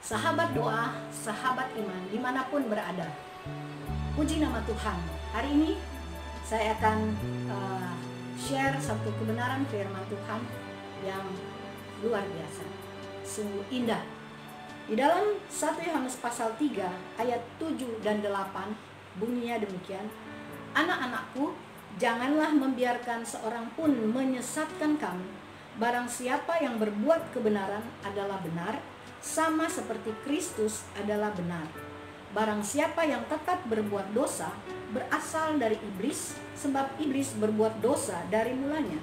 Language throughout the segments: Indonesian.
sahabat doa, sahabat iman, dimanapun berada. Puji nama Tuhan. Hari ini saya akan share satu kebenaran firman Tuhan yang luar biasa, sungguh indah. Di dalam 1 Yohanes pasal 3 ayat 7 dan 8 bunyinya demikian, anak-anakku, janganlah membiarkan seorang pun menyesatkan kamu. Barang siapa yang berbuat kebenaran adalah benar, sama seperti Kristus adalah benar. Barang siapa yang tetap berbuat dosa berasal dari iblis, sebab iblis berbuat dosa dari mulanya.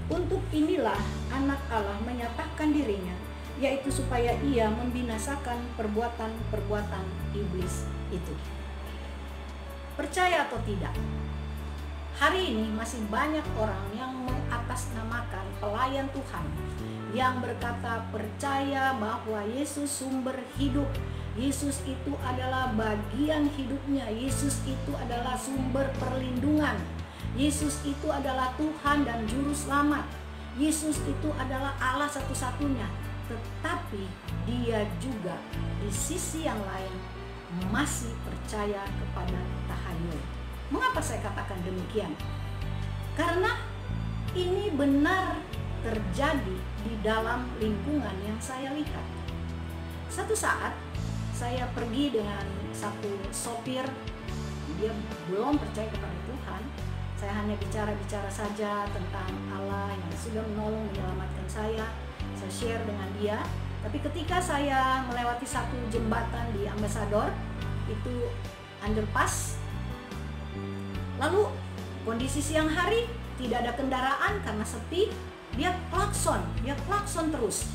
Untuk inilah anak Allah menyatakan dirinya, yaitu supaya ia membinasakan perbuatan-perbuatan iblis itu. Percaya atau tidak, hari ini masih banyak orang yang mengatasnamakan pelayan Tuhan, yang berkata percaya bahwa Yesus sumber hidup, Yesus itu adalah bagian hidupnya, Yesus itu adalah sumber perlindungan, Yesus itu adalah Tuhan dan Juru Selamat, Yesus itu adalah Allah satu-satunya. Tetapi dia juga di sisi yang lain masih percaya kepada tahayul. Mengapa saya katakan demikian? Karena ini benar terjadi di dalam lingkungan yang saya lihat. Satu saat saya pergi dengan satu sopir, dia belum percaya kepada Tuhan. Saya hanya bicara-bicara saja tentang Allah yang sudah menolong menyelamatkan saya share dengan dia. Tapi ketika saya melewati satu jembatan di Ambassador, itu underpass, lalu kondisi siang hari, tidak ada kendaraan karena sepi, dia klakson terus.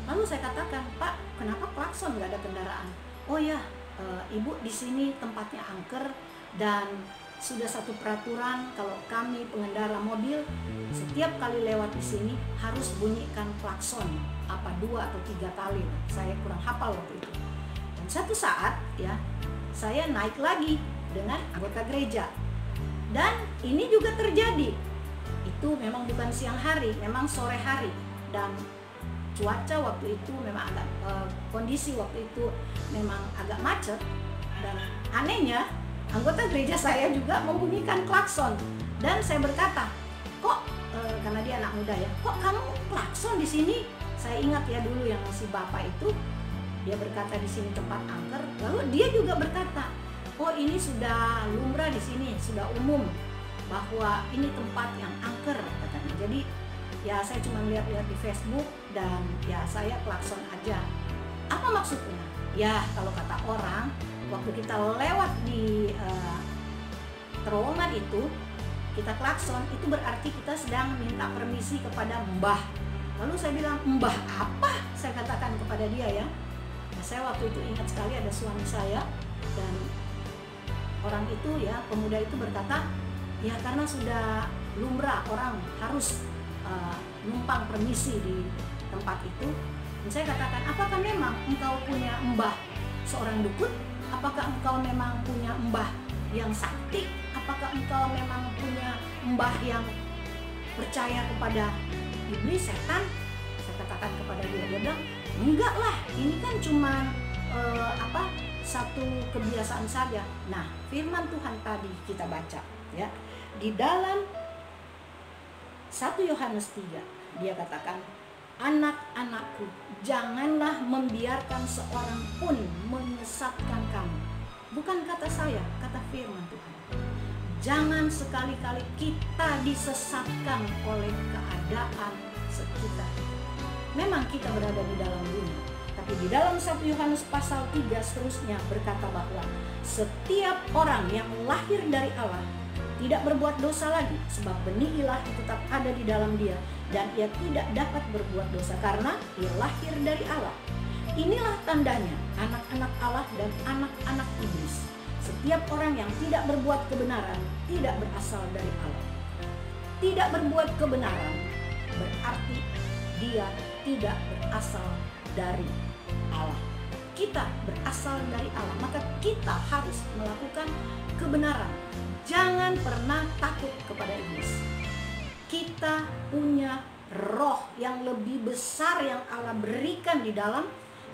Lalu saya katakan, Pak, kenapa klakson nggak ada kendaraan? Oh ya, Ibu di sini tempatnya angker dan sudah satu peraturan kalau kami pengendara mobil setiap kali lewat di sini harus bunyikan klakson, apa 2 atau 3 kali. Saya kurang hafal waktu itu. Dan satu saat ya, saya naik lagi dengan anggota gereja. Dan ini juga terjadi. Itu memang bukan siang hari, memang sore hari, dan cuaca waktu itu memang agak kondisi waktu itu memang agak macet, dan anehnya anggota gereja saya juga membunyikan klakson. Dan saya berkata, kok karena dia anak muda ya, kok kamu klakson di sini? Saya ingat ya dulu yang si bapak itu, dia berkata di sini tempat angker. Lalu dia juga berkata, oh ini sudah lumrah di sini, sudah umum bahwa ini tempat yang angker katanya. Jadi ya saya cuma lihat-lihat di Facebook dan ya saya klakson aja. Apa maksudnya? Ya kalau kata orang, waktu kita lewat di terowongan itu, kita klakson, itu berarti kita sedang minta permisi kepada mbah. Lalu saya bilang, mbah apa? Saya katakan kepada dia ya. Nah, saya waktu itu ingat sekali ada suami saya, dan orang itu ya, pemuda itu berkata, ya karena sudah lumrah orang harus numpang permisi di tempat itu. Dan saya katakan, apakah memang engkau punya mbah seorang dukun? Apakah engkau memang punya mbah yang sakti? Apakah engkau memang punya mbah yang percaya kepada iblis, setan? Saya katakan kepada dia. Dia bilang, enggak lah, ini kan cuma satu kebiasaan saja. Nah, firman Tuhan tadi kita baca ya, di dalam 1 Yohanes 3, dia katakan, anak-anakku, janganlah membiarkan seorang pun menyesatkan kamu. Bukan kata saya, kata firman Tuhan. Jangan sekali-kali kita disesatkan oleh keadaan sekitar. Memang kita berada di dalam dunia, tapi di dalam 1 Yohanes pasal 3 seterusnya berkata bahwa setiap orang yang lahir dari Allah tidak berbuat dosa lagi, sebab benih ilahi tetap ada di dalam dia, dan ia tidak dapat berbuat dosa karena ia lahir dari Allah. Inilah tandanya anak-anak Allah dan anak-anak iblis. Setiap orang yang tidak berbuat kebenaran tidak berasal dari Allah. Tidak berbuat kebenaran berarti dia tidak berasal dari Allah. Kita berasal dari Allah, maka kita harus melakukan kebenaran. Jangan pernah takut kepada iblis. Kita punya roh yang lebih besar yang Allah berikan di dalam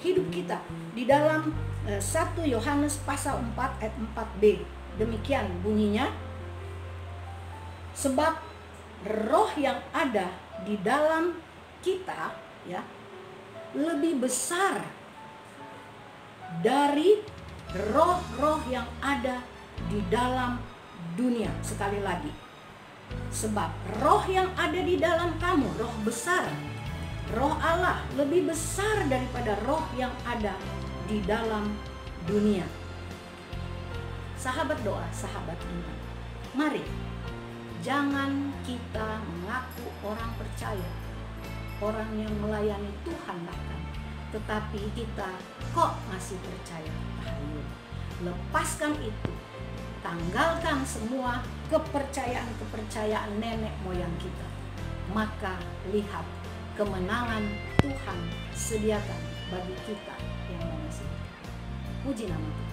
hidup kita. Di dalam 1 Yohanes pasal 4 ayat 4b, demikian bunyinya, sebab roh yang ada di dalam kita ya lebih besar dari roh-roh yang ada di dalam dunia. Sekali lagi, sebab roh yang ada di dalam kamu, roh besar, roh Allah lebih besar daripada roh yang ada di dalam dunia. Sahabat doa, sahabat iman, mari jangan kita mengaku orang percaya, orang yang melayani Tuhan bahkan, tetapi kita kok masih percaya. Ayo, lepaskan itu. Tanggalkan semua kepercayaan nenek moyang kita. Maka lihat kemenangan Tuhan sediakan bagi kita yang mengasihi. Puji nama Tuhan.